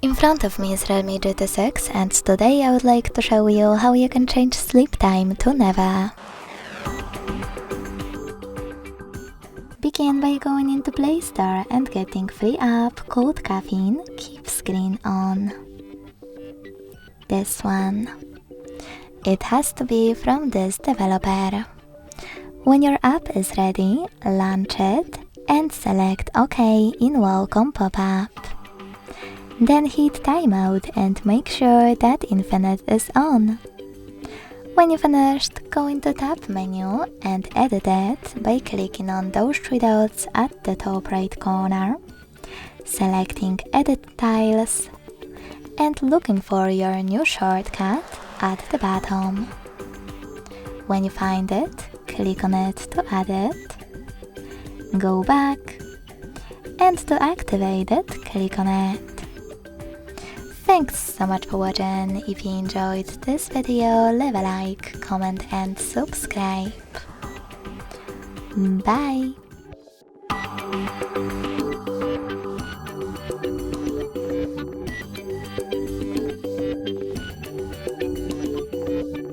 In front of me is Realme GT and today I would like to show you how you can change sleep time to never. Begin by going into Play Store and getting free app called Caffeine, keep screen on. This one. It has to be from this developer. When your app is ready, launch it and select OK in welcome pop-up. Then hit Timeout and make sure that Infinite is on. When you finished, go into Tab menu and edit it by clicking on those three dots at the top right corner, selecting Edit Tiles, and looking for your new shortcut at the bottom. When you find it, click on it to add it, go back, and to activate it, click on it. Thanks so much for watching. If you enjoyed this video, leave a like, comment and subscribe. Bye!